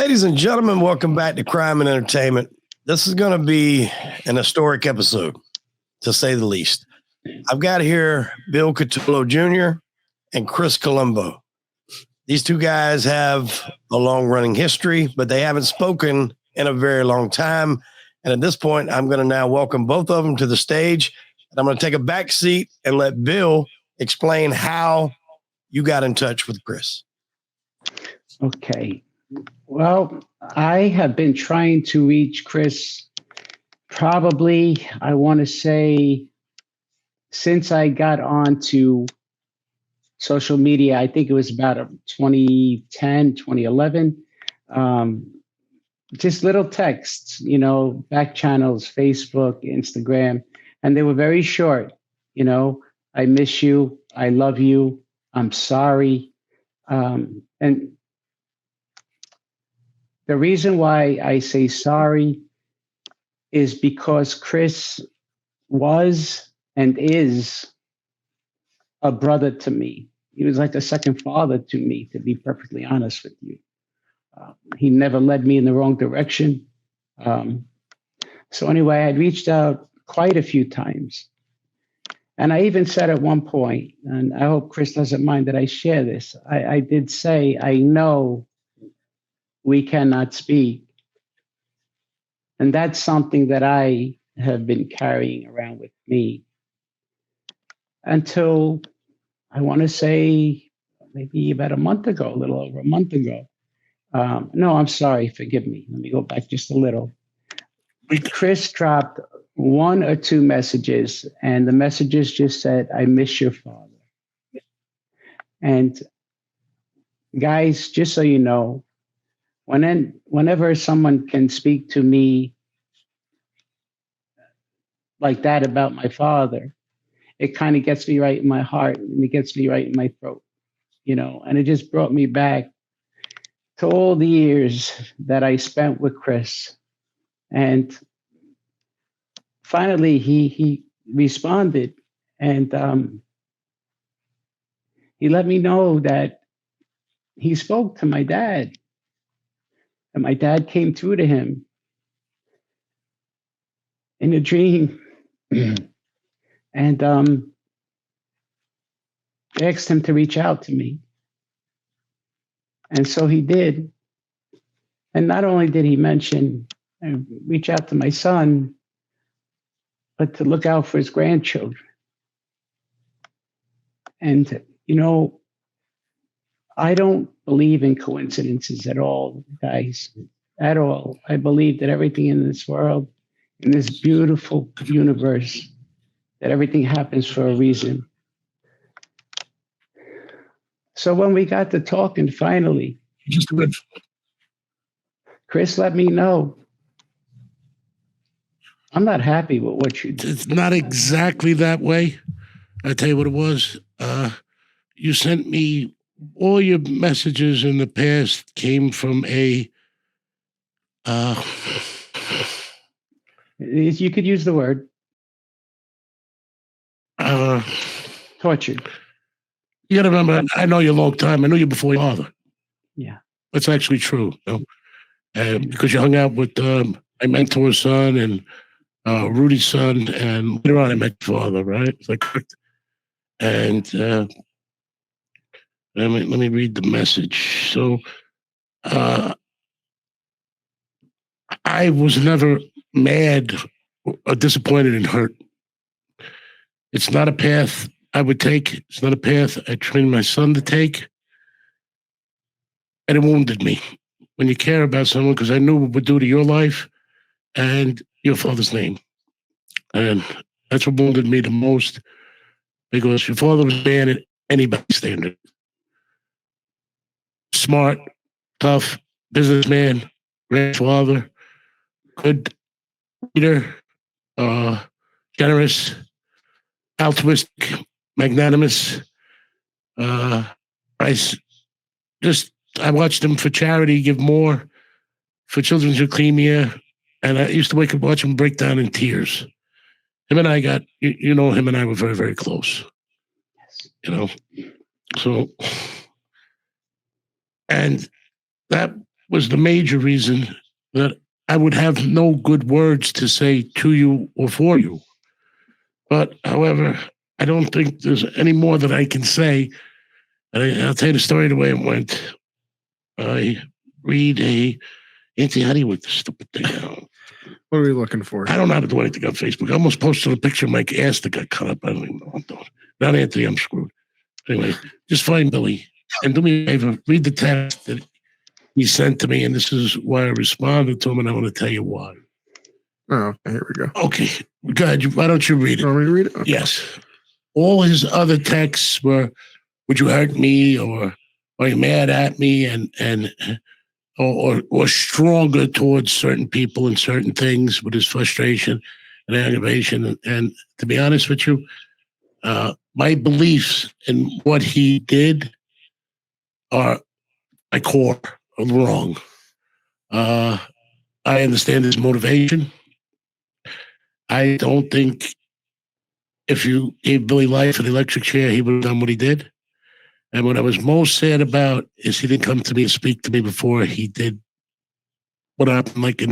Ladies and gentlemen, welcome back to Crime and Entertainment. This is going to be an historic episode, to say the least. I've got here Bill Cutolo Jr. and Chris Colombo. These two guys have a long-running history, but they haven't spoken in a very long time. And at this point, I'm going to now welcome both of them to the stage. And I'm going to take a back seat and let Bill explain how you got in touch with Chris. Okay. Well, I have been trying to reach Chris probably, I want to say, since I got onto social media. I think it was about 2010, 2011. Just little texts, back channels, Facebook, Instagram, and they were very short. I miss you. I love you. I'm sorry. And the reason why I say sorry is because Chris was and is a brother to me. He was like a second father to me, to be perfectly honest with you. He never led me in the wrong direction. So anyway, I had reached out quite a few times. And I even said at one point, and I hope Chris doesn't mind that I share this, I did say, I know we cannot speak. And that's something that I have been carrying around with me until, I want to say, maybe about a month ago, a little over a month ago. No, I'm sorry. Forgive me. Let me go back just a little. Chris dropped one or two messages, and the messages just said, I miss your father. And guys, just so you know, whenever someone can speak to me like that about my father, it kind of gets me right in my heart, and it gets me right in my throat, and it just brought me back to all the years that I spent with Chris. And finally, he responded, and he let me know that he spoke to my dad, and my dad came through to him in a dream. And asked him to reach out to me. And so he did. And not only did he mention and reach out to my son, but to look out for his grandchildren. And, I don't believe in coincidences at all, guys, at all. I believe that everything in this world, in this beautiful universe, that everything happens for a reason. So when we got to talking finally, Chris let me know, I'm not happy with what you did. It's not exactly that way. I'll tell you what it was. You sent me, all your messages in the past came from a... you could use the word. Tortured. You got to remember, I know you a long time. I knew you before your father. Yeah. That's actually true. Because you hung out with my mentor's son and Rudy's son, and later on I met your father, right? Is that correct? And let me read the message. So I was never mad or disappointed and hurt. It's not a path I would take. It's not a path I trained my son to take. And it wounded me when you care about someone, because I knew what it would do to your life and your father's name. And that's what wounded me the most, because your father was a man at anybody's standard. Smart, tough, businessman, grandfather, good leader, generous, altruistic, magnanimous. I watched him for charity give more for children's leukemia, and I used to wake up, watch him break down in tears. Him and I got, him and I were very, very close. So, and that was the major reason that I would have no good words to say to you or for you. But, however, I don't think there's any more that I can say. And I'll tell you the story the way it went. I read Anthony, how do you work this stupid thing out? What are we looking for? I don't know how to do anything on Facebook. I almost posted a picture of my ass that got cut up. I don't even know what I'm doing. Not Anthony, I'm screwed. Anyway, just find Billy and do me a favor. Read the text that he sent to me, and this is why I responded to him, and I want to tell you why. Oh, here we go. Okay, good. Why don't you read it? Want me to read it? Okay. Yes. All his other texts were, "Would you hurt me?" or "Are you mad at me?" or stronger towards certain people and certain things with his frustration and aggravation. And to be honest with you, my beliefs in what he did are my core are wrong. I understand his motivation. I don't think if you gave Billy life an electric chair, he would have done what he did. And what I was most sad about is he didn't come to me and speak to me before he did what happened. Like, I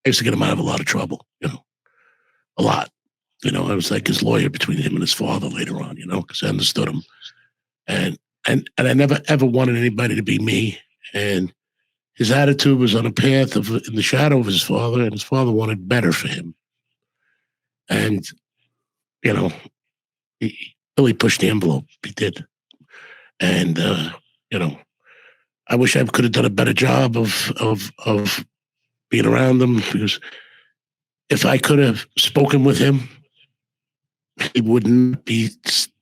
used to get him out of a lot of trouble, a lot. I was like his lawyer between him and his father later on, because I understood him. And I never, ever wanted anybody to be me. And his attitude was on a path in the shadow of his father, and his father wanted better for him. And, Billy pushed the envelope. He did. And, I wish I could have done a better job of being around him, because if I could have spoken with him, he wouldn't be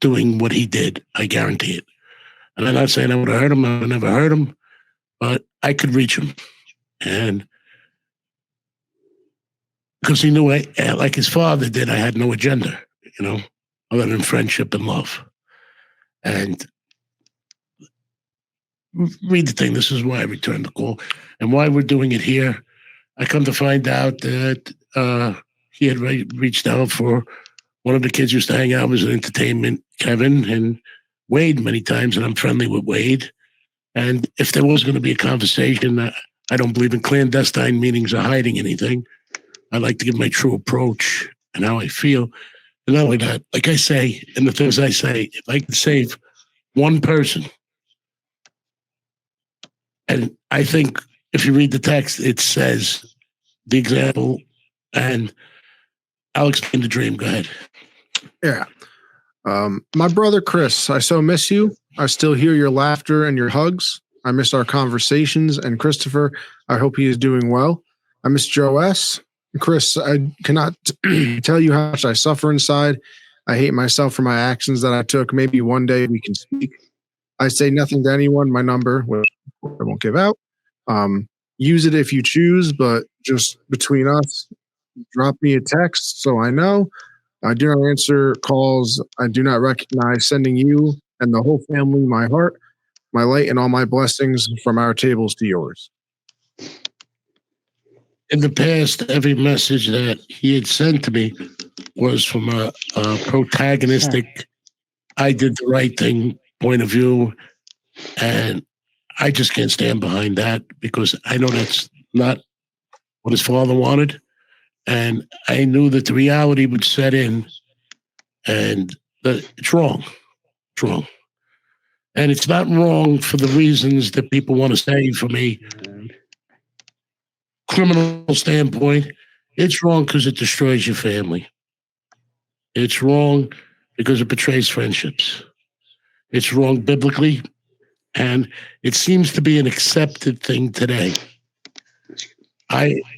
doing what he did. I guarantee it. And I'm not saying I would have hurt him. I would never hurt him, but I could reach him. And because he knew, like his father did, I had no agenda, other than friendship and love. And read the thing. This is why I returned the call and why we're doing it here. I come to find out that he had reached out for one of the kids who used to hang out with entertainment, Kevin, and Wade many times, and I'm friendly with Wade. And if there was going to be a conversation, I don't believe in clandestine meetings or hiding anything. I like to give my true approach and how I feel. And not only that, like I say, and the things I say, if I could save one person, and I think if you read the text, it says the example, and I'll explain the dream. Go ahead. Yeah. My brother, Chris, I so miss you. I still hear your laughter and your hugs. I miss our conversations. And Christopher, I hope he is doing well. I miss Joe S. Chris, I cannot tell you how much I suffer inside. I hate myself for my actions that I took. Maybe one day we can speak. I say nothing to anyone. My number, which I won't give out. Use it if you choose, but just between us, drop me a text so I know. I do not answer calls. I do not recognize sending you and the whole family my heart, my light, and all my blessings from our tables to yours. In the past, every message that he had sent to me was from a protagonistic, I did the right thing point of view. And I just can't stand behind that, because I know that's not what his father wanted. And I knew that the reality would set in, and that it's wrong. It's wrong. And it's not wrong for the reasons that people want to say from a criminal standpoint. It's wrong because it destroys your family. It's wrong because it betrays friendships. It's wrong biblically, and it seems to be an accepted thing today.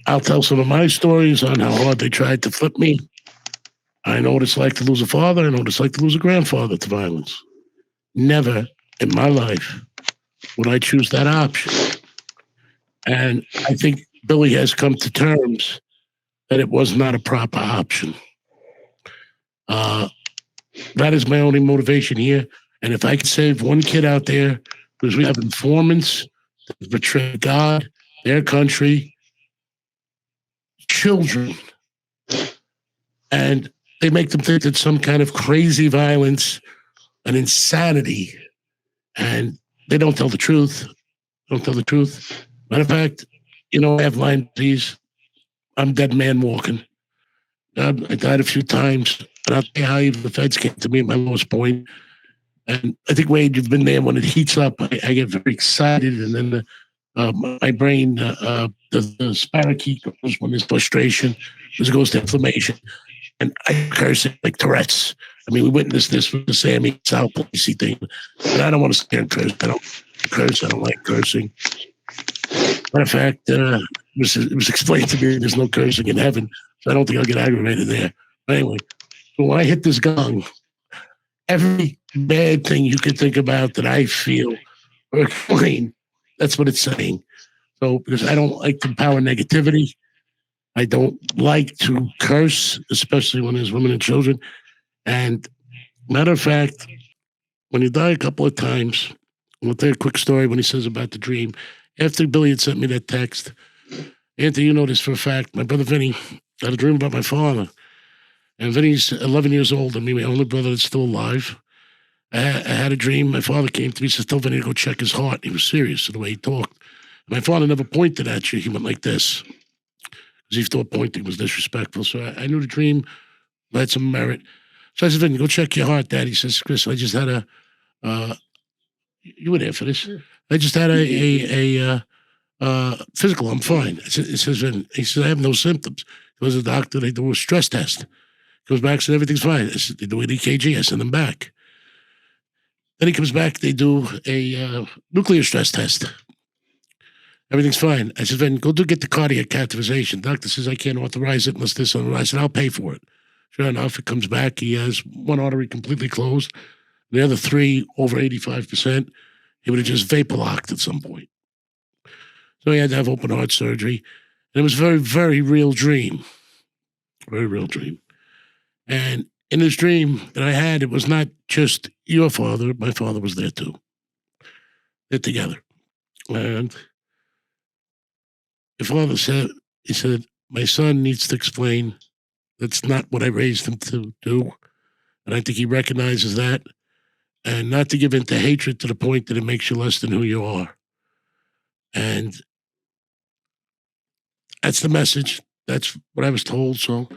I'll tell some of my stories on how hard they tried to flip me. I know what it's like to lose a father. I know what it's like to lose a grandfather to violence. Never in my life would I choose that option. And I think Billy has come to terms that it was not a proper option. That is my only motivation here. And if I could save one kid out there, because we have informants that betray God, their country, children, and they make them think it's some kind of crazy violence and insanity, and they don't tell the truth. Don't tell the truth. Matter of fact, I have Lyme disease. I'm dead man walking. I died a few times, and I'll tell you how even the feds came to me at my lowest point. And I think, Wade, you've been there. When it heats up, I get very excited, and then my brain, the spirochete goes when there's frustration, because it goes to inflammation, and I curse it like Tourette's. I mean, we witnessed this with the Sammy South Lacey thing, and I don't want to stand and curse. I don't curse. I don't like cursing. Matter of fact, it was explained to me there's no cursing in heaven, so I don't think I'll get aggravated there. But anyway, so when I hit this gong, every bad thing you could think about that I feel or explain, that's what it's saying. So, because I don't like to empower negativity, I don't like to curse, especially when there's women and children. And matter of fact, when you die a couple of times, I'll tell you a quick story when he says about the dream. After Billy had sent me that text, Anthony, you know this for a fact, my brother Vinny had a dream about my father. And Vinny's 11 years old than me, my only brother that's still alive. I had a dream. My father came to me and says, tell Vinny to go check his heart. He was serious in the way he talked. And my father never pointed at you. He went like this, because he thought pointing was disrespectful. So I knew the dream had some merit. So I said, Vinny, go check your heart, Dad. He says, Chris, I just had you were there for this. I just had a physical. I'm fine. He says, I have no symptoms. He goes to the doctor. They do a stress test. Goes back, said everything's fine. They do an EKG. I send them back. Then he comes back. They do a nuclear stress test. Everything's fine. I said, Then go get the cardiac catheterization. Doctor says I can't authorize it unless this. I said, I'll pay for it. Sure enough, it comes back. He has one artery completely closed. The other three, over 85%. He would have just vapor locked at some point. So he had to have open heart surgery. And it was a very, very real dream. Very real dream. And in this dream that I had, it was not just your father. My father was there too. They're together. And my father said, he said, my son needs to explain that's not what I raised him to do. And I think he recognizes that. And not to give in to hatred to the point that it makes you less than who you are. And that's the message. That's what I was told. So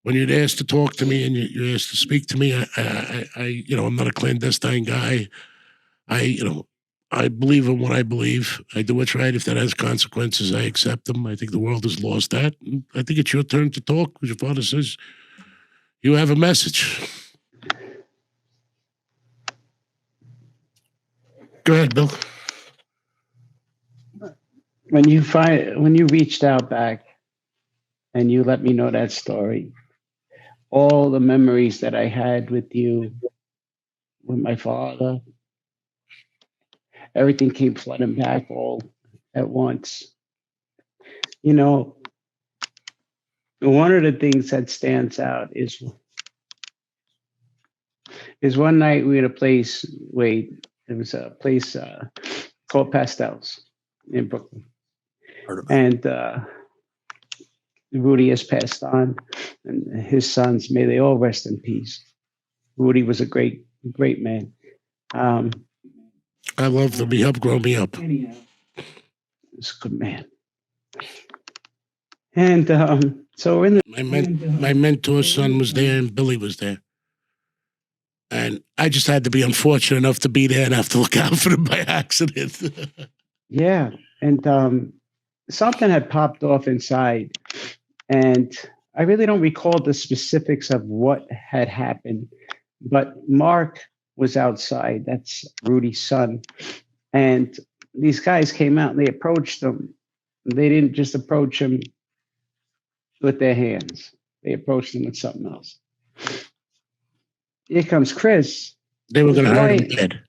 when you're asked to talk to me and you're asked to speak to me, I'm not a clandestine guy. I believe in what I believe. I do what's right. If that has consequences, I accept them. I think the world has lost that. And I think it's your turn to talk, because your father says you have a message. Go ahead, Bill. When you reached out back and you let me know that story, all the memories that I had with you, with my father, everything came flooding back all at once. One of the things that stands out is one night we were at a place, Wade. It was a place called Pastels in Brooklyn. And Rudy has passed on, and his sons, may they all rest in peace. Rudy was a great, great man. I love them. He helped grow me up. He's a good man. And so my mentor's son was there, and Billy was there. And I just had to be unfortunate enough to be there and have to look out for them by accident. Yeah. And something had popped off inside. And I really don't recall the specifics of what had happened. But Mark was outside. That's Rudy's son. And these guys came out and they approached him. They didn't just approach him with their hands. They approached him with something else. Here comes Chris. They were going to hurt him dead.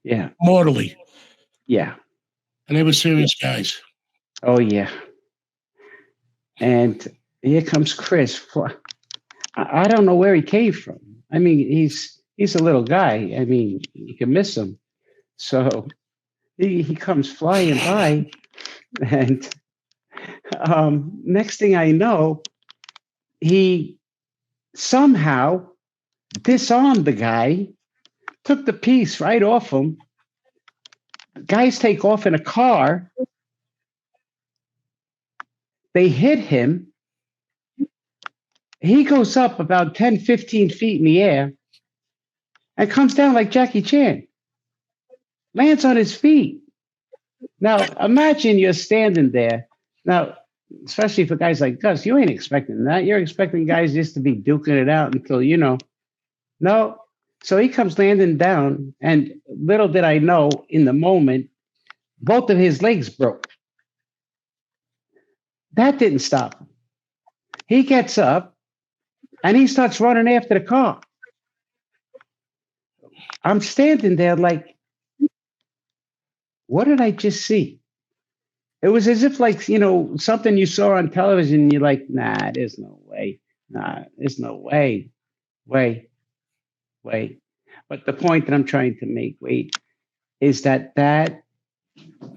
Yeah. Mortally. Yeah. And they were serious guys. Oh, yeah. And here comes Chris. I don't know where he came from. I mean, he's a little guy. I mean, you can miss him. So he comes flying by. And next thing I know, he somehow disarmed the guy, took the piece right off him. Guys take off in a car. They hit him. He goes up about 10, 15 feet in the air and comes down like Jackie Chan, lands on his feet. Now, imagine you're standing there. Now, especially for guys like Gus, you ain't expecting that. You're expecting guys just to be duking it out until, no. So he comes landing down, and little did I know in the moment, both of his legs broke. That didn't stop him. He gets up, and he starts running after the car. I'm standing there like, what did I just see? It was as if like, something you saw on television, you're like, nah, there's no way. Nah, there's no way. Wait. But the point that I'm trying to make, is that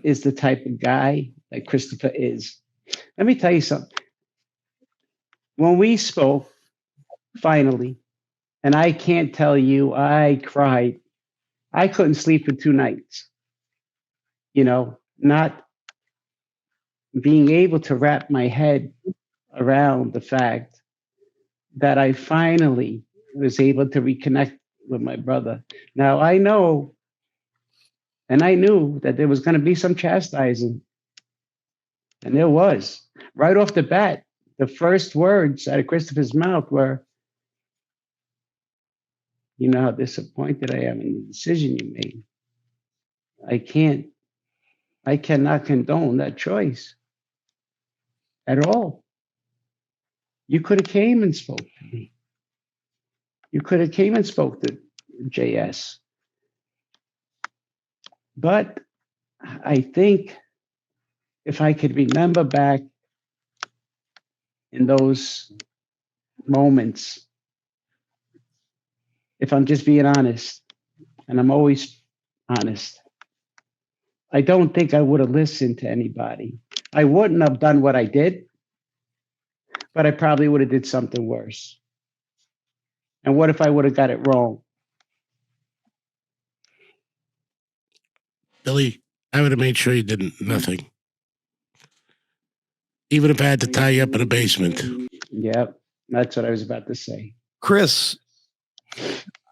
is the type of guy that Christopher is. Let me tell you something. When we spoke, finally, and I can't tell you, I cried. I couldn't sleep for 2 nights. Not being able to wrap my head around the fact that I finally was able to reconnect with my brother. Now I know, and I knew that there was going to be some chastising. And there was. Right off the bat, the first words out of Christopher's mouth were, you know how disappointed I am in the decision you made. I cannot condone that choice at all. You could have came and spoke to me. You could have came and spoke to JS. But I think if I could remember back in those moments, if I'm just being honest, and I'm always honest, I don't think I would have listened to anybody. I wouldn't have done what I did, but I probably would have did something worse. And what if I would have got it wrong? Billy, I would have made sure you didn't nothing. Even if I had to tie you up in a basement. Yep, that's what I was about to say. Chris,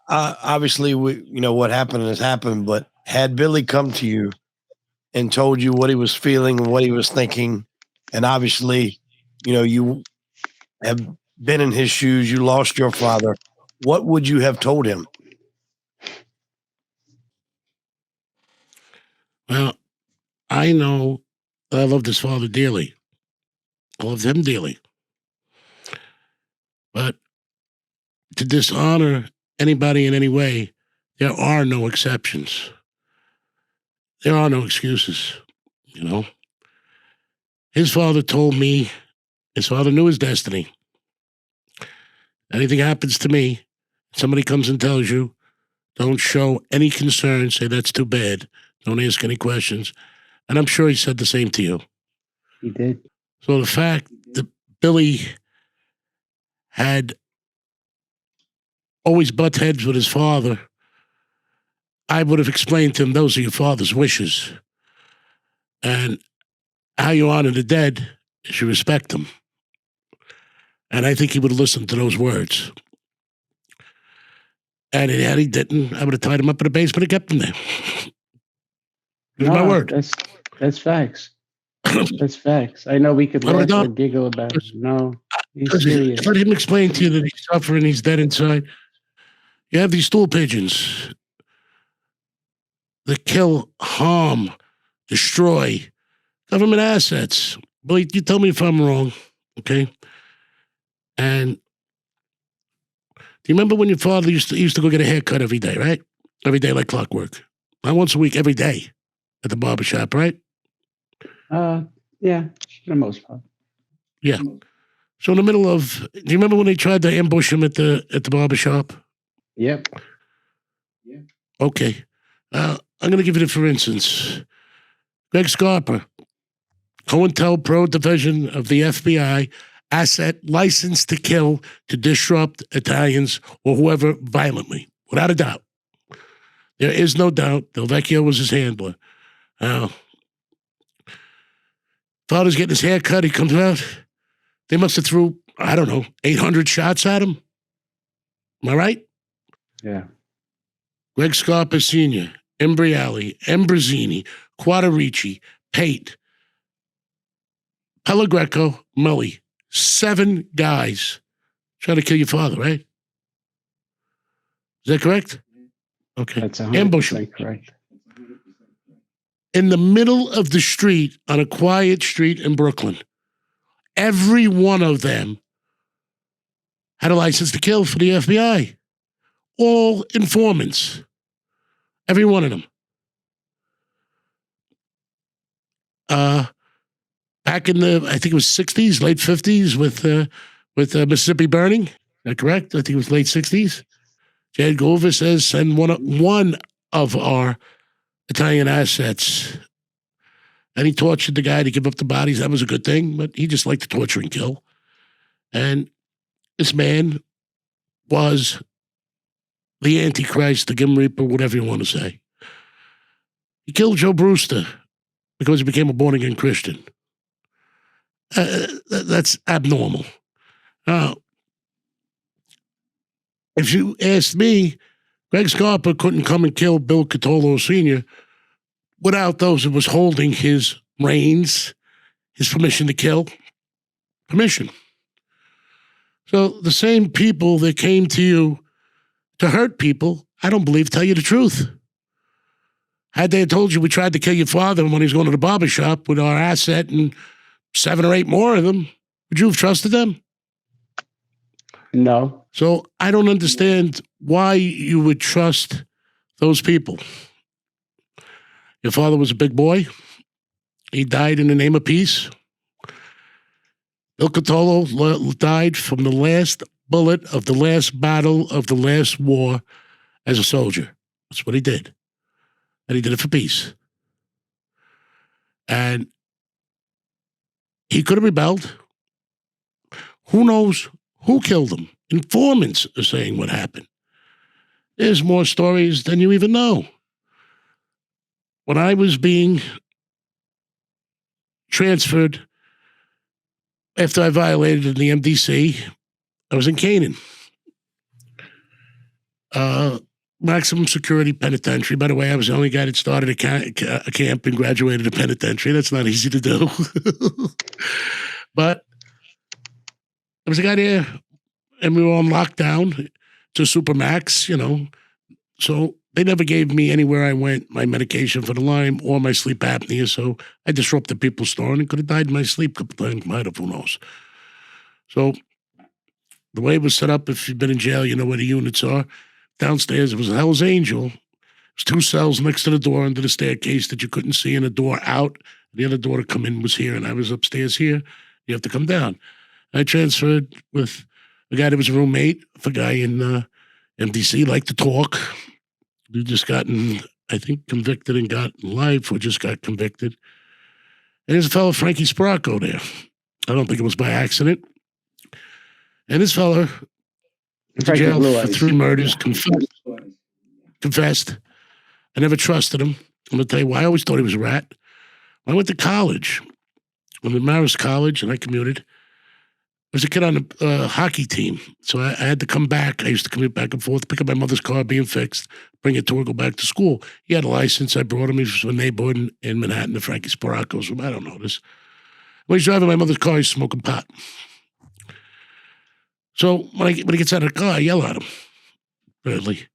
obviously, what happened has happened, but had Billy come to you and told you what he was feeling and what he was thinking, and obviously, you have been in his shoes, you lost your father, what would you have told him? Well, I know I loved his father dearly. I loved him dearly. But to dishonor anybody in any way, there are no exceptions. There are no excuses, His father told me, his father knew his destiny. Anything happens to me, somebody comes and tells you, don't show any concern, say that's too bad, don't ask any questions. And I'm sure he said the same to you. He did. So the fact that Billy had always butt heads with his father, I would have explained to him those are your father's wishes. And how you honor the dead is you respect them. And I think he would have listened to those words. And had he didn't, I would have tied him up in the basement and kept him there. It's my word. That's facts. That's facts. I know we could laugh or giggle about it. No, he's serious. Let him explain to you that he's suffering, he's dead inside. You have these stool pigeons that kill, harm, destroy government assets. Well, you tell me if I'm wrong, okay? And do you remember when your father used to go get a haircut every day, right? Every day like clockwork. Not once a week, every day at the barbershop, right? Yeah, for the most part. Yeah. So in the middle of, do you remember when they tried to ambush him at the barbershop? Yep. Okay. I'm going to give you the for instance. Greg Scarpa, COINTELPRO division of the FBI, asset licensed to kill, to disrupt Italians or whoever violently, without a doubt. There is no doubt Del Vecchio was his handler. For Father's getting his hair cut. He comes out. They must have threw, I don't know, 800 shots at him. Am I right? Yeah. Greg Scarpa Sr., Imbriali, Embrazini, Quatarici, Pate, Pellegreco, Mully. 7 guys trying to kill your father, right? Is that correct? Okay. That's Ambush 100% him. correct. In the middle of the street, on a quiet street in Brooklyn. Every one of them had a license to kill for the FBI. All informants. Every one of them. Back in the, I think it was 60s, late 50s with Mississippi burning. Is that correct? I think it was late 60s. J. Edgar Hoover says, send one of our Italian assets. And he tortured the guy to give up the bodies. That was a good thing, but he just liked to torture and kill. And this man was the Antichrist, the Grim Reaper, whatever you want to say. He killed Joe Brewster because he became a born-again Christian. That's abnormal. Now, if you asked me, Greg Scarpa couldn't come and kill Bill Cutolo Sr. without those who was holding his reins, his permission to kill. Permission. So the same people that came to you to hurt people, I don't believe tell you the truth. Had they told you we tried to kill your father when he was going to the barber shop with our asset and 7 or 8 more of them, would you have trusted them? No. So I don't understand why you would trust those people. Your father was a big boy. He died in the name of peace. Bill Cutolo died from the last bullet of the last battle of the last war as a soldier. That's what he did. And he did it for peace. And he could have rebelled. Who knows who killed him? Informants are saying what happened. There's more stories than you even know. When I was being transferred after I violated in the MDC, I was in Canaan. Maximum security penitentiary. By the way, I was the only guy that started a camp and graduated a penitentiary. That's not easy to do. But there was a guy there, and we were on lockdown to Supermax, you know. So they never gave me anywhere I went my medication for the Lyme or my sleep apnea. So I disrupted people's store and could have died in my sleep. Might have, who knows. So the way it was set up, if you've been in jail, you know where the units are. Downstairs, it was a Hell's Angel. It was 2 cells next to the door under the staircase that you couldn't see, and a door out. The other door to come in was here, and I was upstairs here. You have to come down. I transferred with a guy that was a roommate, a guy in MDC, liked to talk. We just gotten, I think, convicted and got life, or just got convicted. And there's a fellow, Frankie Sparacco, there. I don't think it was by accident. And this fella, jail for 3 murders, confessed. I never trusted him. I'm going to tell you why. I always thought he was a rat. When I went to college, I'm at Marist College, and I commuted. I was a kid on the hockey team, so I had to come back. I used to commute back and forth, pick up my mother's car being fixed, bring it to her, go back to school. He had a license. I brought him. He was from a neighborhood in Manhattan, the Frankie Sparacco's room. I don't know this. When he's driving my mother's car, he's smoking pot. So when he gets out of the car, I yell at him. Really.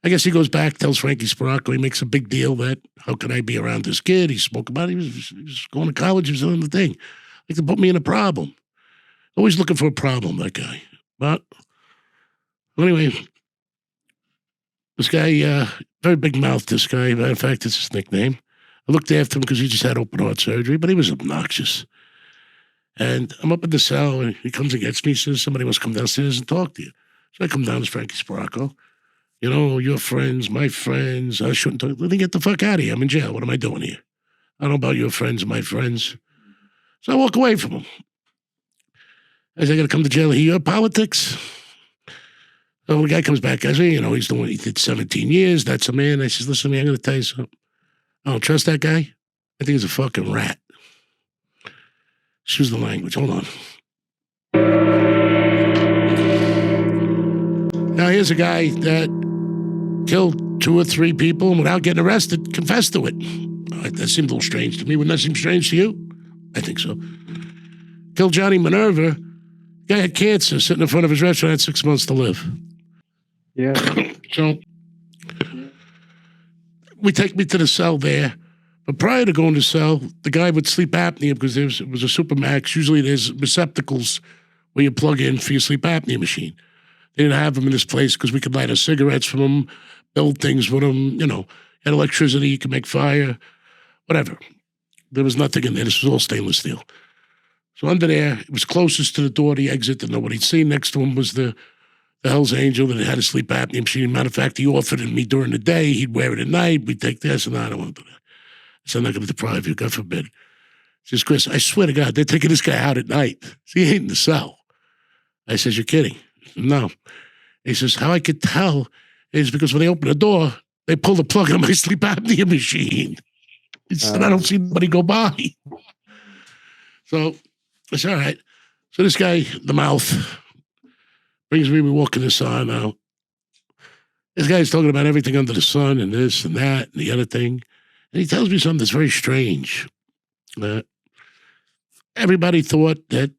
I guess he goes back, tells Frankie Sparacco, he makes a big deal that, how can I be around this kid? He's smoking pot. He was going to college. He was doing the thing. Like to put me in a problem. Always looking for a problem, that guy. But anyway, this guy, very big mouth, this guy. Matter of fact, it's his nickname. I looked after him because he just had open heart surgery, but he was obnoxious. And I'm up in the cell, and he comes and gets me. He says, somebody must come downstairs and talk to you. So I come down as Frankie Sparacco. You know, your friends, my friends, I shouldn't talk. Let me get the fuck out of here. I'm in jail. What am I doing here? I don't know about your friends, my friends. So I walk away from him. I said, I got to come to jail to hear your politics. So the guy comes back. I say, you know, he did 17 years. That's a man. I says, listen to me, I'm going to tell you something. I don't trust that guy. I think he's a fucking rat. Excuse the language. Hold on. Now, here's a guy that killed 2 or 3 people and without getting arrested, confessed to it. That seemed a little strange to me. Wouldn't that seem strange to you? I think so. Killed Johnny Minerva. Guy had cancer sitting in front of his restaurant, had 6 months to live. Yeah. So, we take me to the cell there. But prior to going to cell, the guy with sleep apnea, because it was a Supermax, usually there's receptacles where you plug in for your sleep apnea machine. They didn't have them in this place because we could light our cigarettes from them, build things with them, had electricity, you could make fire, whatever. There was nothing in there. This was all stainless steel. So under there, it was closest to the door, the exit that nobody'd seen. Next to him was the Hell's Angel that had a sleep apnea machine. Matter of fact, he offered it to me during the day. He'd wear it at night. We'd take this, and I don't want to do that. So I'm not going to deprive you, God forbid. He says, Chris, I swear to God, they're taking this guy out at night. So he ain't in the cell. I says, you're kidding. No. He says, how I could tell is because when they open the door, they pull the plug on my sleep apnea machine. He said, I don't see anybody go by. So it's all right. So this guy, the mouth, brings me, we walk in the sun now. This guy's talking about everything under the sun and this and that and the other thing. And he tells me something that's very strange. Everybody thought that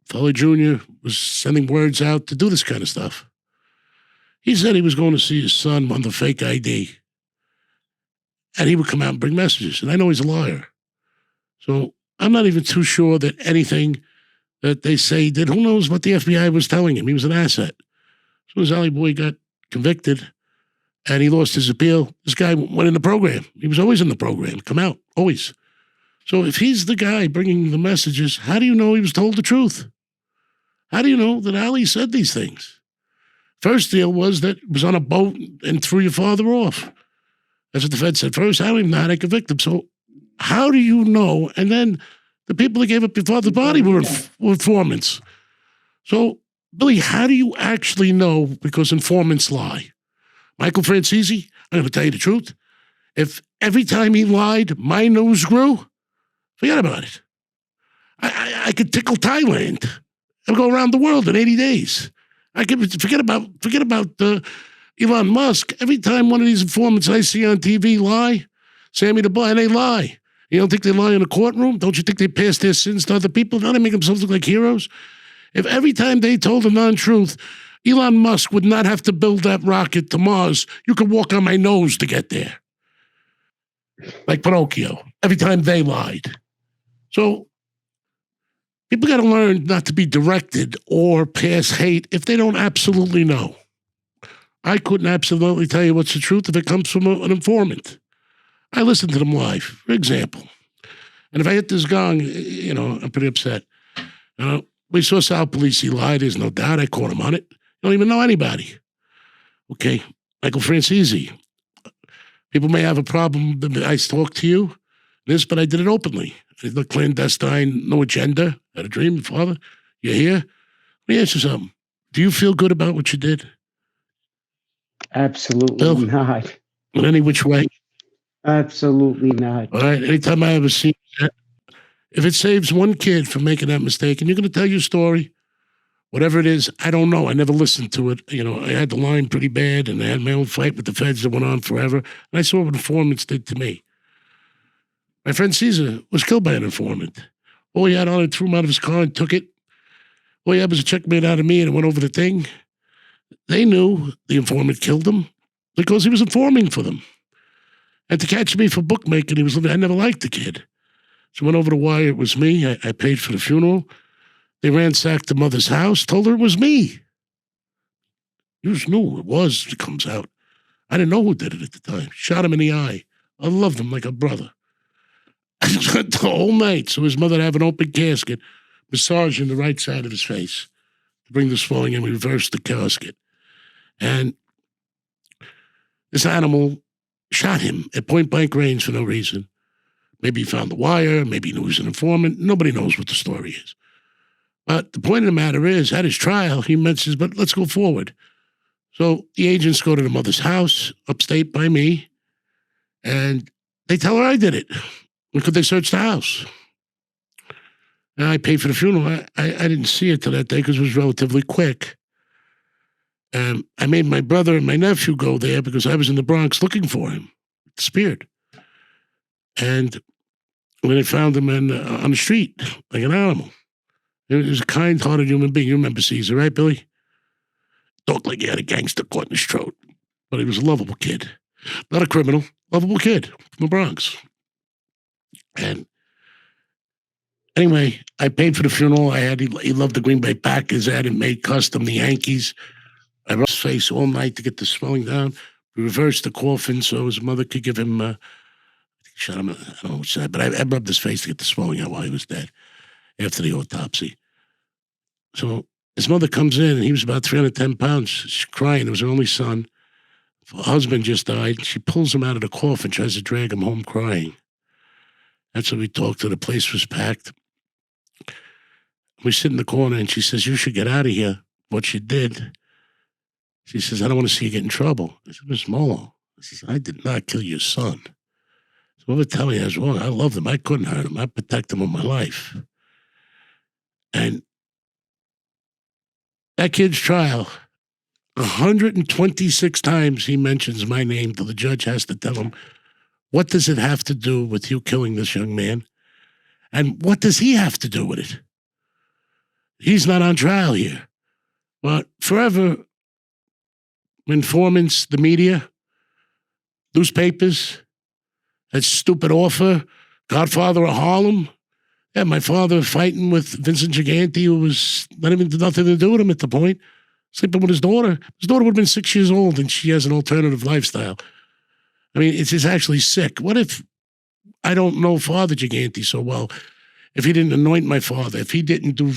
Cutolo Jr. was sending words out to do this kind of stuff. He said he was going to see his son on the fake ID. And he would come out and bring messages. And I know he's a liar. So I'm not even too sure that anything that they say he did. Who knows what the FBI was telling him? He was an asset. As soon as Ollie Boy got convicted and he lost his appeal, this guy went in the program. He was always in the program. Come out. Always. So if he's the guy bringing the messages, how do you know he was told the truth? How do you know that Ali said these things? First deal was that it was on a boat and threw your father off. That's what the Fed said first. I don't even know how they convict him. So how do you know? And then the people that gave up your father's body were informants. So, Billy, how do you actually know? Because informants lie. Michael Francese, I'm going to tell you the truth. If every time he lied, my nose grew, forget about it. I could tickle Thailand and go around the world in 80 days. I could forget about Elon Musk. Every time one of these informants I see on TV lie, Sammy the Boy, and they lie. You don't think they lie in a courtroom? Don't you think they pass their sins to other people? Don't they make themselves look like heroes? If every time they told the non-truth, Elon Musk would not have to build that rocket to Mars, you could walk on my nose to get there. Like Pinocchio, every time they lied. So people got to learn not to be directed or pass hate if they don't absolutely know. I couldn't absolutely tell you what's the truth if it comes from an informant. I listen to them live, for example. And if I hit this gong, I'm pretty upset. We saw Sal Police, he lied, there's no doubt. I caught him on it. You don't even know anybody. Okay, Michael Francese. People may have a problem. I talked to you, but I did it openly. I did look clandestine, no agenda. Had a dream, Father. You're here. Let me ask you something. Do you feel good about what you did? Absolutely Bill? not. In any which way? Absolutely not. All right. Anytime I ever see that, if it saves one kid from making that mistake, and you're going to tell your story, whatever it is, I don't know. I never listened to it. I had the line pretty bad, and I had my own fight with the feds that went on forever. And I saw what informants did to me. My friend Caesar was killed by an informant. All he had on it, threw him out of his car and took it. All he had was a checkmate out of me, and it went over the thing. They knew the informant killed him because he was informing for them. And to catch me for bookmaking, he was living. I never liked the kid. So went over the wire. It was me. I paid for the funeral. They ransacked the mother's house, told her it was me. You just knew who it was. It comes out. I didn't know who did it at the time. Shot him in the eye. I loved him like a brother. I spent the whole night so his mother would have an open casket, massaging the right side of his face to bring the swelling and reverse the casket. And this animal shot him at point-blank range for no reason. Maybe he found the wire. Maybe he knew he was an informant. Nobody knows what the story is. But the point of the matter is, at his trial, he mentions, but let's go forward. So the agents go to the mother's house, upstate by me, and they tell her I did it. Could they search the house? And I paid for the funeral. I didn't see it till that day because it was relatively quick. I made my brother and my nephew go there because I was in the Bronx looking for him. Disappeared. And when they found him on the street, like an animal. He was a kind-hearted human being. You remember Caesar, right, Billy? Talked like he had a gangster caught in his throat. But he was a lovable kid. Not a criminal. Lovable kid from the Bronx. And anyway, I paid for the funeral. He loved the Green Bay Packers. I had him made custom, the Yankees. I rubbed his face all night to get the swelling down. We reversed the coffin so his mother could give him, shot him, I don't know what she said, but I rubbed his face to get the swelling out while he was dead after the autopsy. So his mother comes in, and he was about 310 pounds. She's crying. It was her only son. Her husband just died. She pulls him out of the coffin, tries to drag him home crying. That's when we talked to. The place was packed. We sit in the corner, and she says, "You should get out of here." What she did, she says, "I don't want to see you get in trouble." I said, "Miss Molo," I says, "I did not kill your son. So whoever tell me I was wrong, I loved him. I couldn't hurt him. I protect him with my life." And that kid's trial, 126 times he mentions my name till the judge has to tell him, what does it have to do with you killing this young man? And what does he have to do with it? He's not on trial here. But forever, informants, the media, newspapers, that stupid offer, Godfather of Harlem. Yeah, my father fighting with Vincent Gigante, who was nothing to do with him at the point, sleeping with his daughter. His daughter would have been 6 years old, and she has an alternative lifestyle. I mean, it's actually sick. What if I don't know Father Gigante so well? If he didn't anoint my father, if he didn't do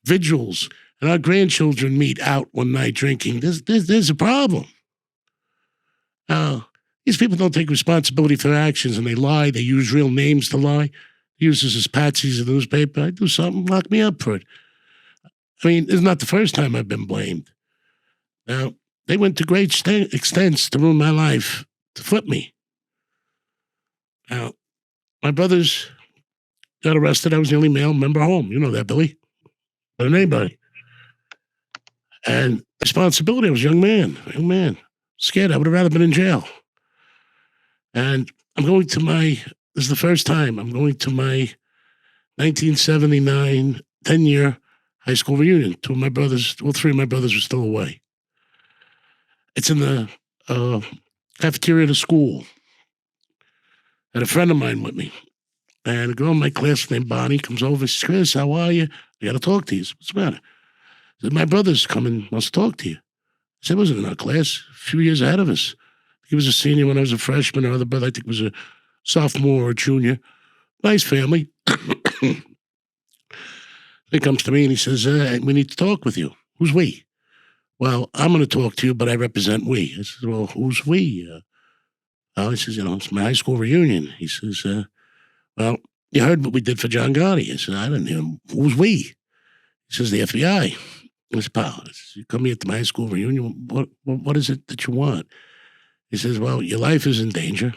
vigils, and our grandchildren meet out one night drinking, there's a problem. These people don't take responsibility for their actions, and they lie. They use real names to lie. He uses his patsies in the newspaper. I do something, lock me up for it. I mean, it's not the first time I've been blamed. Now, they went to great extents to ruin my life, to flip me. Now, my brothers got arrested. I was the only male member home. You know that, Billy. Better than anybody. And responsibility, I was a young man. Scared. I would have rather been in jail. And I'm going to this is the first time I'm going to my 1979 10-year high school reunion. Three of my brothers were still away. It's in the cafeteria of the school. I had a friend of mine with me. And a girl in my class named Bonnie comes over. She says, "Chris, how are you? I got to talk to you." What's the matter? I said, "My brother's coming, wants to talk to you." I said, "He wasn't in our class, a few years ahead of us. He was a senior when I was a freshman. Our other brother, I think, was a sophomore or junior. Nice family." He comes to me and he says, "We need to talk with you." "Who's we?" "Well, I'm going to talk to you, but I represent we." I said, "Well, who's we?" He says, "It's my high school reunion." He says, "Well, you heard what we did for John Gotti." I said, "I didn't hear him. Who's we?" He says, "The FBI." I said, "Pal, you come here to my high school reunion. What is it that you want?" He says, "Well, your life is in danger,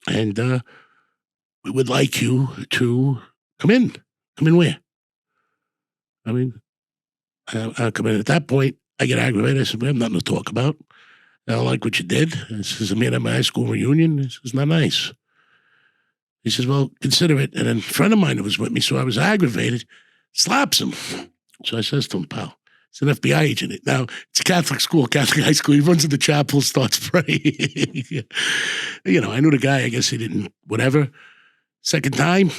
and we would like you to come in." "Come in where?" I mean, I come in. At that point, I get aggravated. I said, "We have nothing to talk about. I don't like what you did." He says, "I'm here at my high school reunion." He says, "Not nice." He says, "Well, consider it." And then a friend of mine that was with me, so I was aggravated, slaps him. So I says to him, "Pal, it's an FBI agent. Now, it's a Catholic school, Catholic high school. He runs in the chapel, starts praying." I knew the guy. I guess he didn't, whatever. Second time,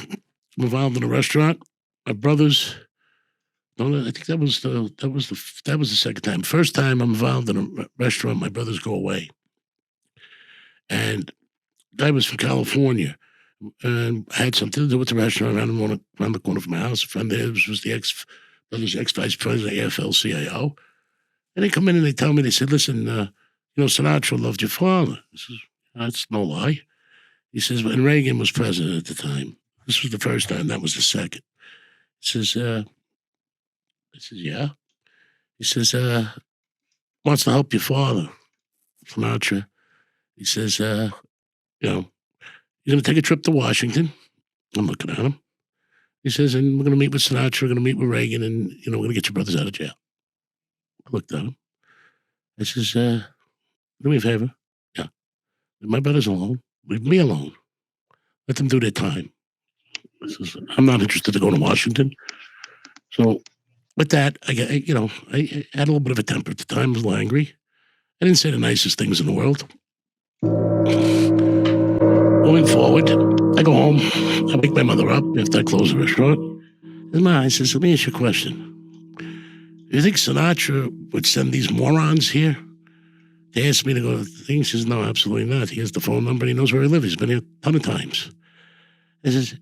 I'm involved in a restaurant. My brothers, no, I think that was the second time. First time I'm involved in a restaurant, my brothers go away. And the guy was from California. And I had something to do with the restaurant around the corner from my house. A friend of theirs was the brother's ex-vice president, AFL-CIO. And they come in and they tell me, they said, "Listen, Sinatra loved your father." I says, "That's no lie." He says, "When Reagan was president at the time." This was the first time. That was the second. He says, I says, "Yeah." He says, "Wants to help your father, Sinatra." He says, "You're going to take a trip to Washington." I'm looking at him. He says, and we're going to meet with Sinatra, we're going to meet with Reagan, and, we're going to get your brothers out of jail. I looked at him. I says, do me a favor. Yeah. Leave my brothers alone. Leave me alone. Let them do their time. I says, I'm not interested to go to Washington. So with that, I had a little bit of a temper at the time. I was a little angry. I didn't say the nicest things in the world. Going forward, I go home. I wake my mother up after I close the restaurant. And Ma, I says, let me ask you a question. Do you think Sinatra would send these morons here? They asked me to go to the thing. He says, no, absolutely not. He has the phone number and he knows where I live. He's been here a ton of times. I says,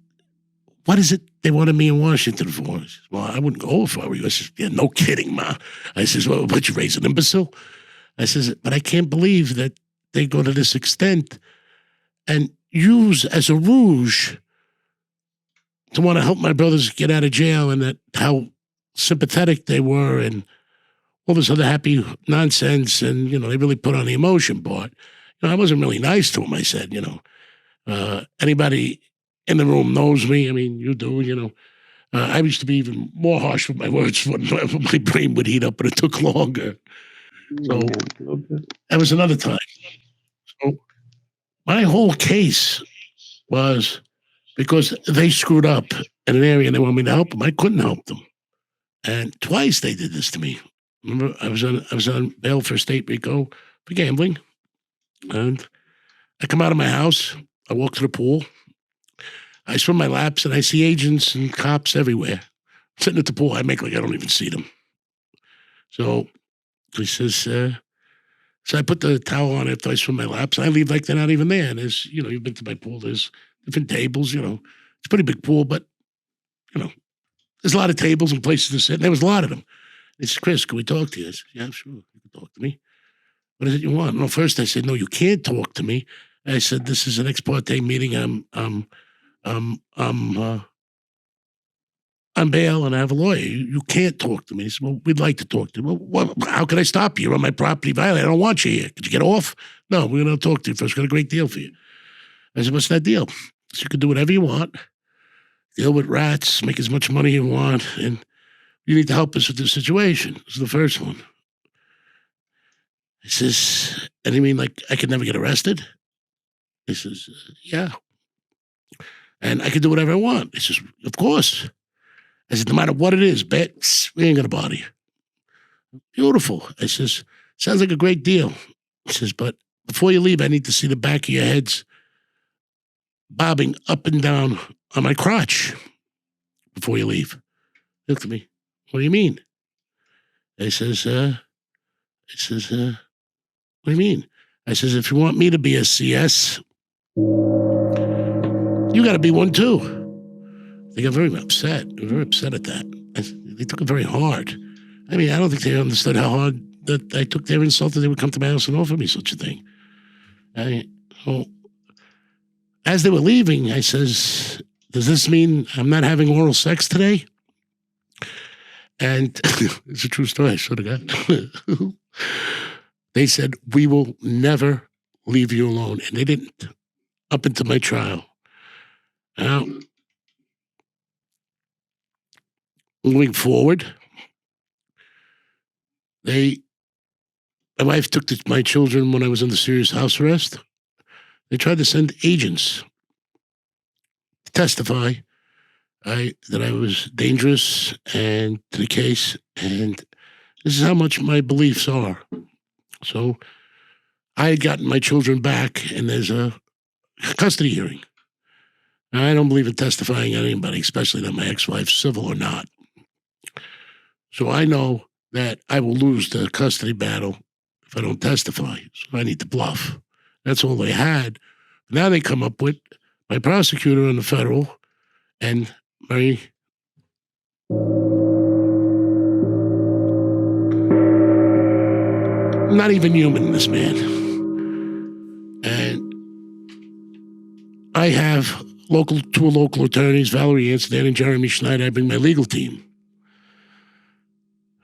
what is it they wanted me in Washington for? He says, well, I wouldn't go if I were you. I says, yeah, no kidding, Ma. I says, well, would you raise an imbecile? I says, but I can't believe that they go to this extent and use as a rouge to want to help my brothers get out of jail, and that how sympathetic they were and all this other happy nonsense. And, they really put on the emotion part. I wasn't really nice to him. I said, anybody in the room knows me. I mean, you do, I used to be even more harsh with my words when my brain would heat up, but it took longer. So that was another time. So my whole case was because they screwed up in an area and they wanted me to help them. I couldn't help them. And twice they did this to me. Remember, I was on bail for state RICO for gambling. And I come out of my house. I walk to the pool. I swim my laps and I see agents and cops everywhere. Sitting at the pool, I make like I don't even see them. So he says, so I put the towel on after I swim my laps. I leave like they're not even there. And there's, you've been to my pool. There's different tables, it's a pretty big pool, but, there's a lot of tables and places to sit. And there was a lot of them. He says, Chris, can we talk to you? I said, yeah, sure. You can talk to me. What is it you want? No, first I said, no, you can't talk to me. I said, this is an ex parte meeting. I'm bail and I have a lawyer. You can't talk to me. He said, well, we'd like to talk to you. Well, how can I stop you? You're on my property violation. I don't want you here. Could you get off? No, we're going to talk to you first. Got a great deal for you. I said, what's that deal? So you can do whatever you want. Deal with rats, make as much money you want, and you need to help us with this situation. This is the first one. He says, and you mean like I could never get arrested? He says, yeah. And I can do whatever I want. He says, of course. I said, no matter what it is, bet, we ain't going to bother you. Beautiful. I says, sounds like a great deal. He says, but before you leave, I need to see the back of your heads bobbing up and down on my crotch before you leave. He looked at me. What do you mean? I says, what do you mean? I says, if you want me to be a CS, you got to be one too. They got very upset. They were very upset at that. They took it very hard. I mean, I don't think they understood how hard that I took their insult that they would come to my house and offer me such a thing. So as they were leaving, I says, does this mean I'm not having oral sex today? And it's a true story, I swear to God. They said, we will never leave you alone. And they didn't, up until my trial. Now, moving forward, my wife took my children when I was under serious house arrest. They tried to send agents to testify that I was dangerous and to the case. And this is how much my beliefs are. So I had gotten my children back, and there's a custody hearing. Now, I don't believe in testifying on anybody, especially not my ex-wife, civil or not. So I know that I will lose the custody battle if I don't testify. So I need to bluff. That's all they had. Now they come up with my prosecutor in the federal and my not even human, this man. And I have two local attorneys, Valerie Anstad and Jeremy Schneider. I bring my legal team.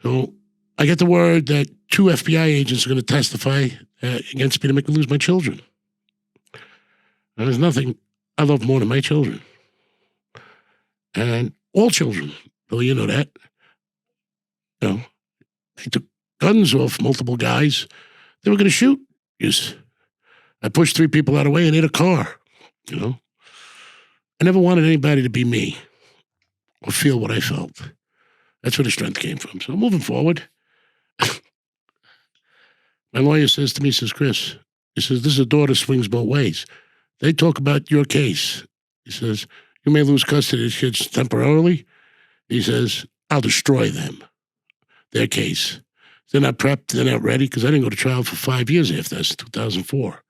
So I get the word that 2 FBI agents are going to testify against me to make me lose my children. And there's nothing I love more than my children. And all children. Bill, you know that. You know, they took guns off multiple guys. They were going to shoot. Yes. I pushed 3 people out of the way and hit a car. You know, I never wanted anybody to be me or feel what I felt. That's where the strength came from. So moving forward, my lawyer says to me, he says, Chris, he says, this is a door that swings both ways. They talk about your case. He says, you may lose custody of these kids temporarily. He says, I'll destroy them, their case. They're not prepped, they're not ready, because I didn't go to trial for 5 years after that, 2004.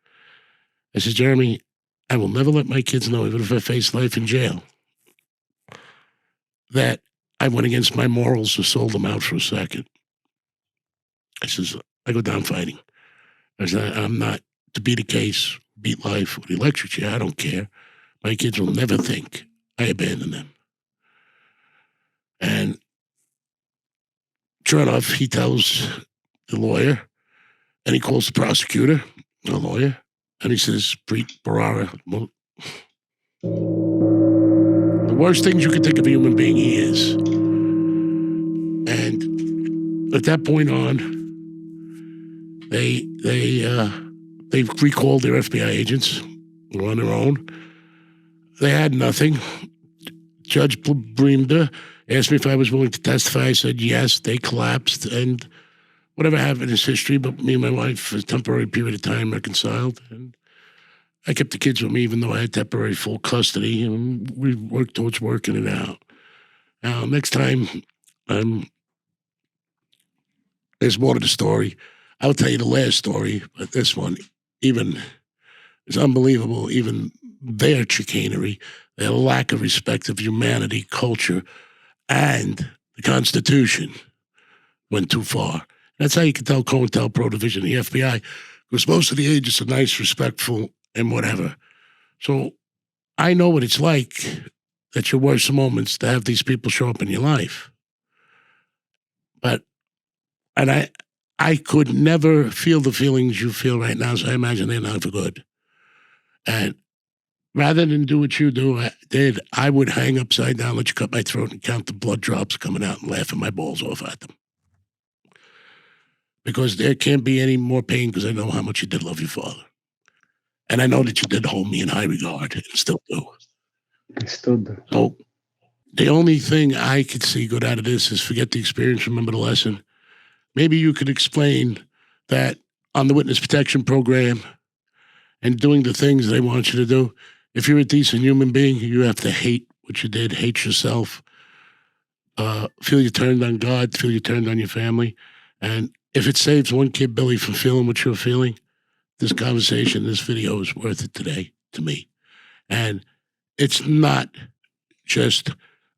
I said, Jeremy, I will never let my kids know, even if I face life in jail, that I went against my morals or sold them out for a second. I says, I go down fighting. I said, I'm not to beat a case, beat life with the electric chair. I don't care. My kids will never think I abandoned them. And sure enough, he tells the lawyer, and he calls the prosecutor, the lawyer, and he says, Preet Bharara, the worst things you could think of a human being, he is. And at that point on, they recalled their FBI agents. They were on their own. They had nothing. Judge Brimda asked me if I was willing to testify. I said yes. They collapsed, and whatever happened is history. But me and my wife, for a temporary period of time, reconciled, and I kept the kids with me, even though I had temporary full custody, and we worked towards working it out. Now, next time, there's more to the story. I'll tell you the last story, but this one, even, is unbelievable. Even their chicanery, their lack of respect of humanity, culture, and the Constitution went too far. That's how you can tell COINTELPRO division, the FBI, because most of the agents are nice, respectful, and whatever. So I know what it's like at your worst moments to have these people show up in your life. And I could never feel the feelings you feel right now, so I imagine they're not for good. And rather than do what you did, I would hang upside down, let you cut my throat, and count the blood drops coming out and laughing my balls off at them. Because there can't be any more pain, because I know how much you did love your father. And I know that you did hold me in high regard, and still do. I still do. So the only thing I could see good out of this is forget the experience, remember the lesson. Maybe you could explain that on the witness protection program and doing the things they want you to do, if you're a decent human being, you have to hate what you did, hate yourself, feel you turned on God, feel you turned on your family. And if it saves one kid, Billy, from feeling what you're feeling, this conversation, this video is worth it today to me. And it's not just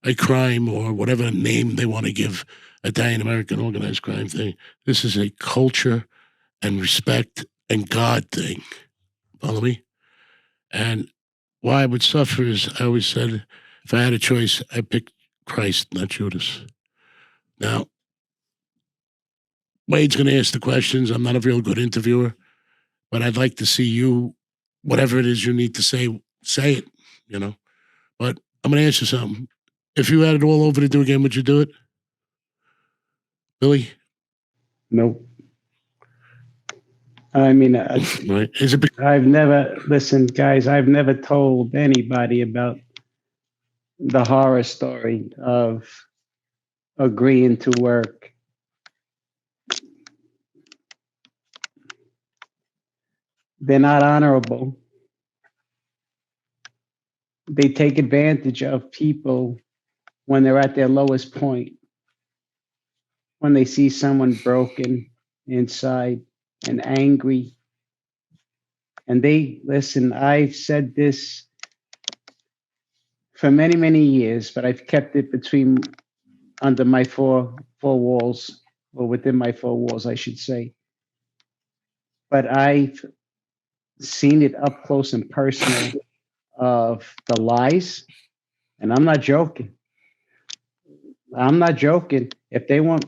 a crime or whatever name they want to give Italian-American organized crime thing. This is a culture and respect and God thing. Follow me? And why I would suffer is, I always said, if I had a choice, I'd pick Christ, not Judas. Now, Wade's going to ask the questions. I'm not a real good interviewer, but I'd like to see you, whatever it is you need to say it, you know. But I'm going to ask you something. If you had it all over to do again, would you do it? Billy? Nope. I mean, right. Is it I've never, listen, guys, I've never told anybody about the horror story of agreeing to work. They're not honorable. They take advantage of people when they're at their lowest point, when they see someone broken inside and angry. And they, listen, I've said this for many, many years, but I've kept it under my four walls, or within my 4 walls, I should say. But I've seen it up close and personal of the lies, and I'm not joking. I'm not joking. If they want,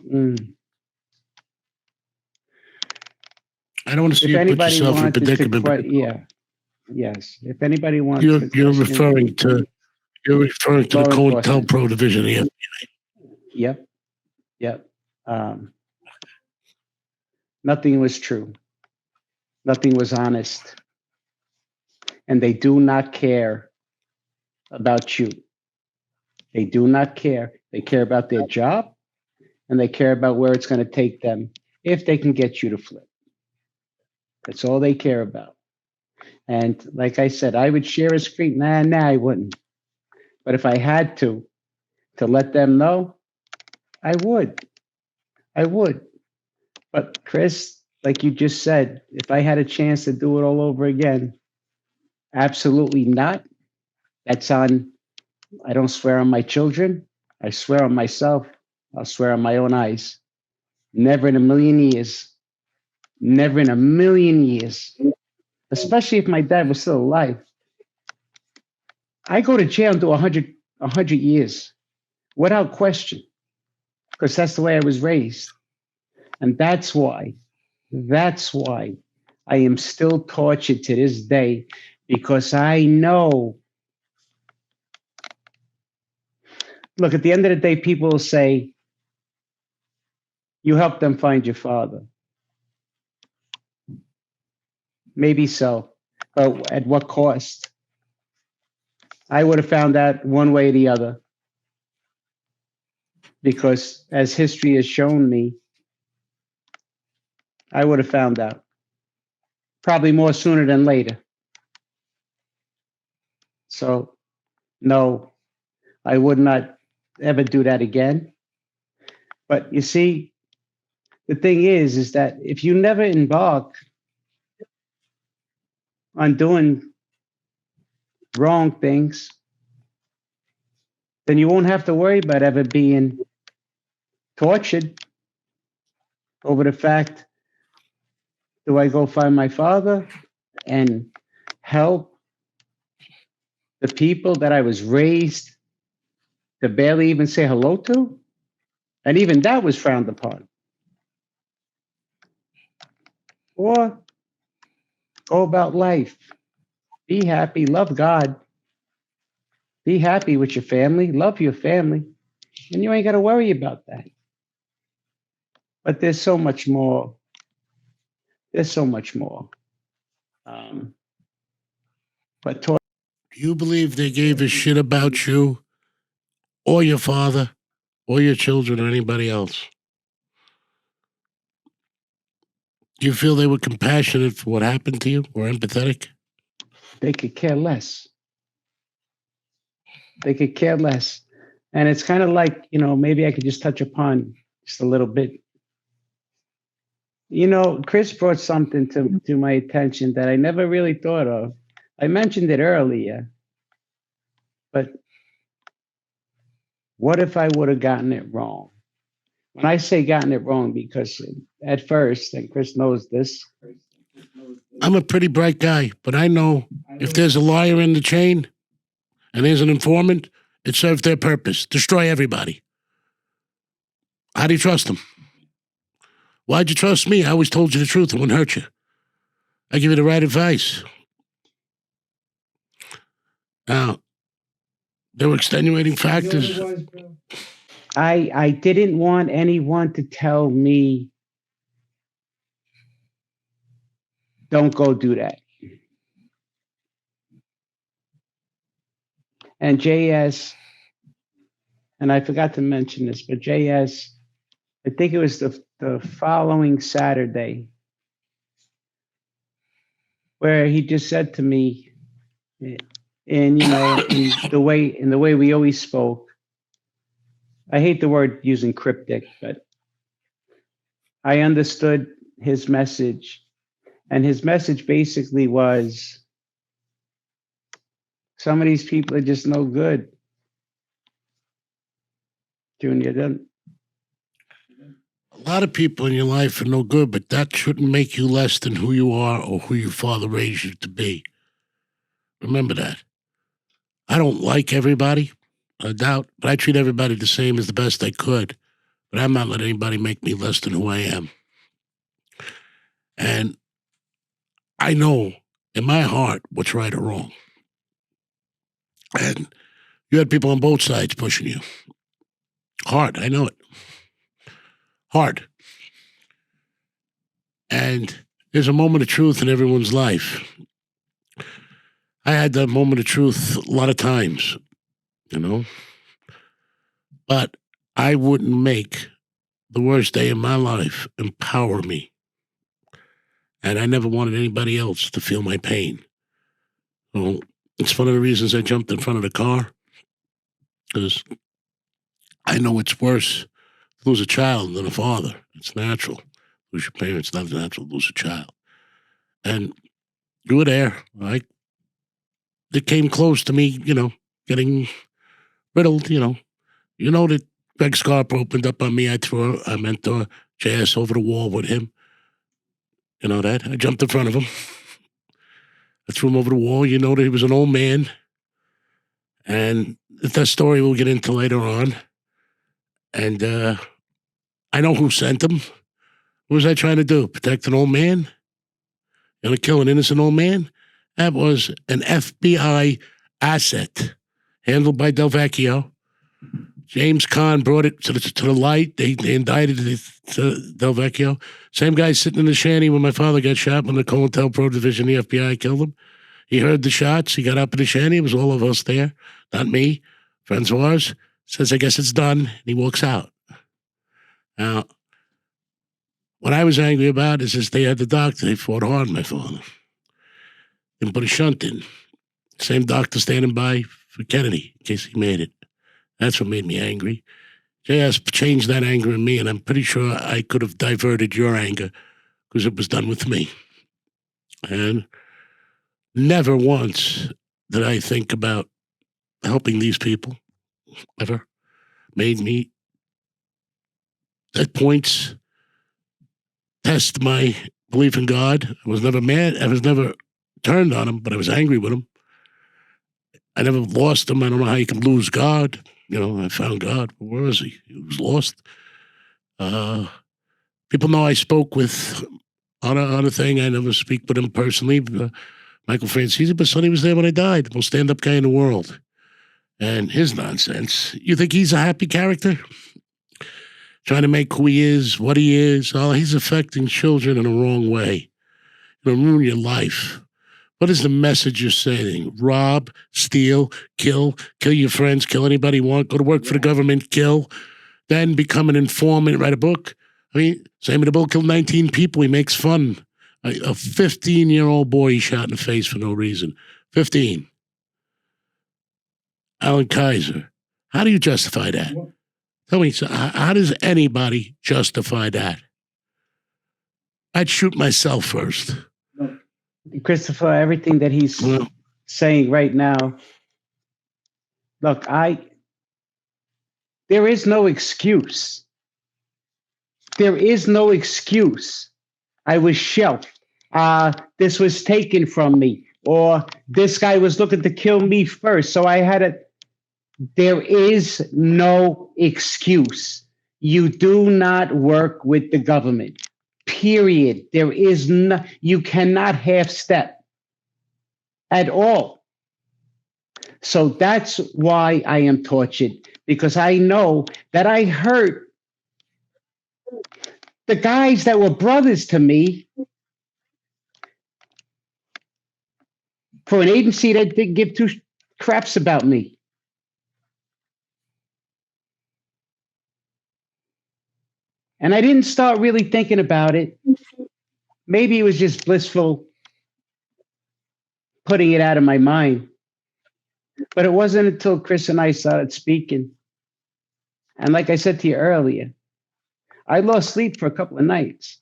I don't want to see you put yourself in a predicament. Yes. If anybody wants, you're referring to You're referring to the Law COINTELPRO enforcement. Pro division here. Yep. Yep. Nothing was true. Nothing was honest. And they do not care about you. They do not care. They care about their job, and they care about where it's going to take them if they can get you to flip. That's all they care about. And like I said, I would share a screen. Nah, I wouldn't. But if I had to let them know, I would. I would. But Chris, like you just said, if I had a chance to do it all over again, absolutely not. That's on, I don't swear on my children. I swear on myself. I'll swear on my own eyes. Never in a million years. Never in a million years. Especially if my dad was still alive. I go to jail and do 100 years without question, because that's the way I was raised. And that's why I am still tortured to this day, because I know. Look, at the end of the day, people will say, you helped them find your father. Maybe so, but at what cost? I would have found out one way or the other. Because as history has shown me, I would have found out. Probably more sooner than later. So, no, I would not ever do that again. But you see, the thing is that if you never embark on doing wrong things, then you won't have to worry about ever being tortured over the fact, do I go find my father and help the people that I was raised to barely even say hello to? And even that was frowned upon. Or go about life. Be happy, love God. Be happy with your family, love your family, and you ain't got to worry about that. But there's so much more. There's so much more. But Do you believe they gave a shit about you or your father or your children or anybody else? Do you feel they were compassionate for what happened to you or empathetic? they could care less. They could care less. And it's kind of like, maybe I could just touch upon just a little bit. Chris brought something to my attention that I never really thought of. I mentioned it earlier, but what if I would have gotten it wrong? When I say gotten it wrong, because at first, and Chris knows this. I'm a pretty bright guy, but I know if there's a liar in the chain and there's an informant, it serves their purpose. Destroy everybody. How do you trust them? Why'd you trust me? I always told you the truth. I wouldn't hurt you. I give you the right advice. Now, there were extenuating factors. I didn't want anyone to tell me, don't go do that. And JS, and I forgot to mention this, but JS, I think it was the following Saturday, where he just said to me, in the way we always spoke. I hate the word using cryptic, but I understood his message, and his message basically was, some of these people are just no good. Junior, a lot of people in your life are no good, but that shouldn't make you less than who you are or who your father raised you to be. Remember that. I don't like everybody, I doubt, but I treat everybody the same as the best I could. But I'm not letting anybody make me less than who I am. And I know in my heart what's right or wrong. And You had people on both sides pushing you. Hard, I know it. Hard. And there's a moment of truth in everyone's life. I had that moment of truth a lot of times, you know. But I wouldn't make the worst day of my life empower me. And I never wanted anybody else to feel my pain. So it's one of the reasons I jumped in front of the car. Because I know it's worse to lose a child than a father. It's natural. Lose your parents, not natural to lose a child. And you were there. It came close to me, you know, getting riddled, you know. You know that Greg Scarpa opened up on me. I threw a mentor, JS, over the wall with him. You know that? I jumped in front of him. I threw him over the wall. You know that he was an old man. And that story we'll get into later on. And I know who sent him. What was I trying to do? Protect an old man? You know, kill an innocent old man? That was an FBI asset handled by Del Vecchio. James Caan brought it to the light. They indicted Del Vecchio. Same guy sitting in the shanty when my father got shot when the COINTELPRO division, the FBI, killed him. He heard the shots. He got up in the shanty. It was all of us there. Not me. Friends of ours. Says, I guess it's done. And he walks out. Now, what I was angry about is they had the doctor. They fought hard, my father. Didn't put a shunt in. Same doctor standing by for Kennedy in case he made it. That's what made me angry. JS changed that anger in me, and I'm pretty sure I could have diverted your anger because it was done with me. And never once did I think about helping these people, ever. Made me, at points, test my belief in God. I was never mad. I was never turned on him, but I was angry with him. I never lost him. I don't know how you can lose God. You know, I found God. Where is he? He was lost. People know I spoke with, on a thing, I never speak with him personally, Michael Francesi, but Sonny was there when I died, the most stand-up guy in the world. And his nonsense. You think he's a happy character? Trying to make who he is, what he is. Oh, he's affecting children in a wrong way. It'll ruin your life. What is the message you're saying? Rob, steal, kill your friends, kill anybody you want, go to work for the government, kill, then become an informant, write a book. I mean, same with the Bill killed 19 people. He makes fun. A 15-year-old boy he shot in the face for no reason. 15. Alan Kaiser. How do you justify that? Tell me, how does anybody justify that? I'd shoot myself first. Christopher, everything that he's saying right now, look, there is no excuse. There is no excuse. I was shelved. This was taken from me, or this guy was looking to kill me first, so I had to. There is no excuse. You do not work with the government. Period. There is no, you cannot half step at all. So that's why I am tortured, because I know that I hurt the guys that were brothers to me for an agency that didn't give two craps about me. And I didn't start really thinking about it. Maybe it was just blissful putting it out of my mind. But it wasn't until Chris and I started speaking. And like I said to you earlier, I lost sleep for a couple of nights.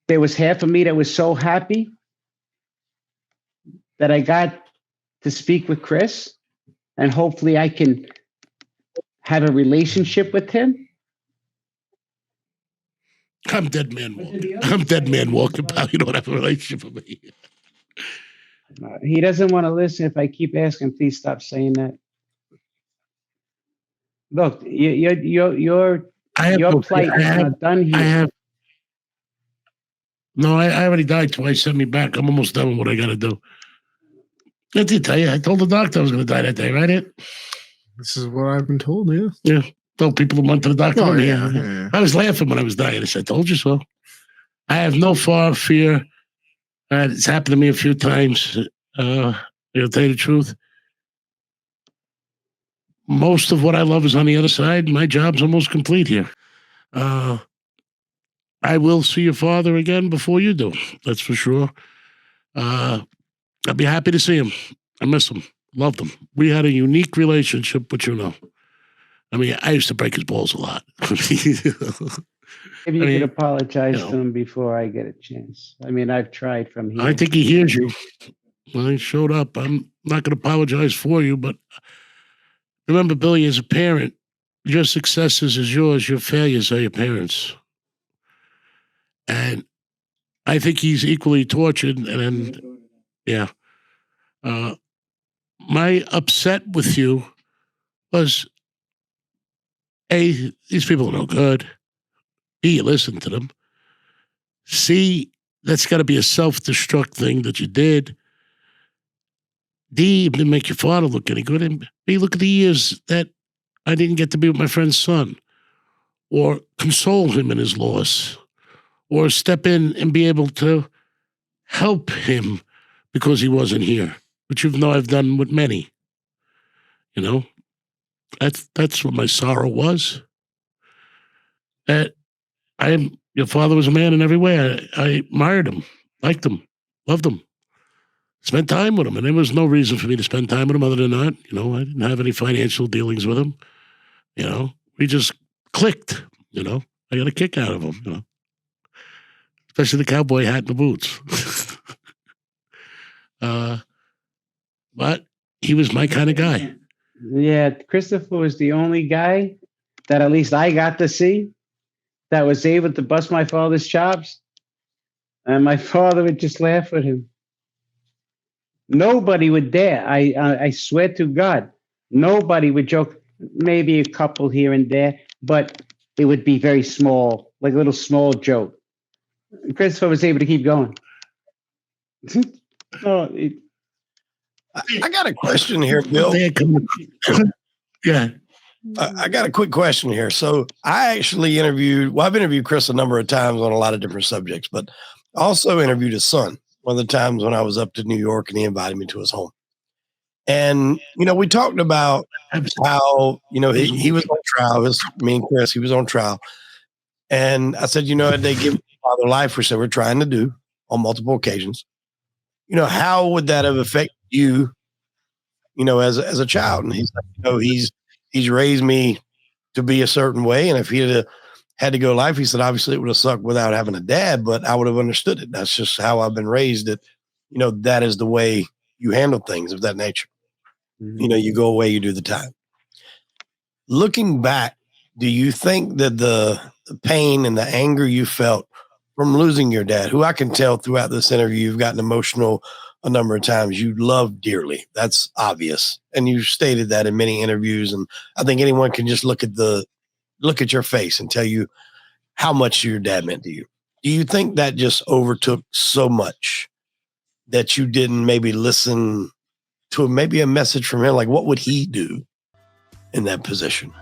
There was half of me that was so happy that I got to speak with Chris, and hopefully I can have a relationship with him. I'm dead man walking. I'm dead man walking, pal. You don't have a relationship with me. He doesn't want to listen. If I keep asking, please stop saying that. Look, your plight is not done here. No, I already died twice. Send me back. I'm almost done with what I got to do. I did tell you. I told the doctor I was going to die that day, right? This is what I've been told. Yeah. Yeah. Told people who went to the doctor. Oh, Yeah. yeah. I was laughing when I was dying. I said, I told you so. I have no fear. It's happened to me a few times. I'll tell you the truth. Most of what I love is on the other side. My job's almost complete here. I will see your father again before you do. That's for sure. I'll be happy to see him. I miss him. Loved him. We had a unique relationship, but you know. I mean, I used to break his balls a lot. If you could apologize to him before I get a chance. I mean, I've tried from here. I think he hears you. Well, he showed up. I'm not going to apologize for you, but remember, Billy, as a parent, your successes is yours. Your failures are your parents. And I think he's equally tortured. And yeah. My upset with you was, A, these people are no good. B, you listen to them. C, that's got to be a self-destruct thing that you did. D, it didn't make your father look any good. And B, look at the years that I didn't get to be with my friend's son or console him in his loss or step in and be able to help him because he wasn't here, which you know I've done with many. You know, that's what my sorrow was. That your father was a man in every way. I admired him, liked him, loved him, spent time with him. And there was no reason for me to spend time with him other than that. You know, I didn't have any financial dealings with him. You know, we just clicked, you know. I got a kick out of him, you know. Especially the cowboy hat and the boots. But he was my kind of guy. Yeah, Christopher was the only guy that at least I got to see that was able to bust my father's chops. And my father would just laugh at him. Nobody would dare. I swear to God, nobody would joke. Maybe a couple here and there, but it would be very small, like a little small joke. Christopher was able to keep going. I got a question here, Bill. Yeah. I got a quick question here. So I actually I've interviewed Chris a number of times on a lot of different subjects, but also interviewed his son one of the times when I was up to New York and he invited me to his home. And, you know, we talked about how, you know, he was on trial. Me and Chris, he was on trial. And I said, you know, they give father life, which they were trying to do on multiple occasions. You know, how would that have affected you, you know, as a child? And he's like, you know, he's raised me to be a certain way. And if he had to go life, he said, obviously it would have sucked without having a dad, but I would have understood it. That's just how I've been raised, that, you know, that is the way you handle things of that nature. Mm-hmm. You know, you go away, you do the time. Looking back, do you think that the pain and the anger you felt from losing your dad, who I can tell throughout this interview, you've gotten emotional a number of times, you love dearly. That's obvious. And you've stated that in many interviews. And I think anyone can just look at your face and tell you how much your dad meant to you. Do you think that just overtook so much that you didn't maybe listen to maybe a message from him? Like, what would he do in that position?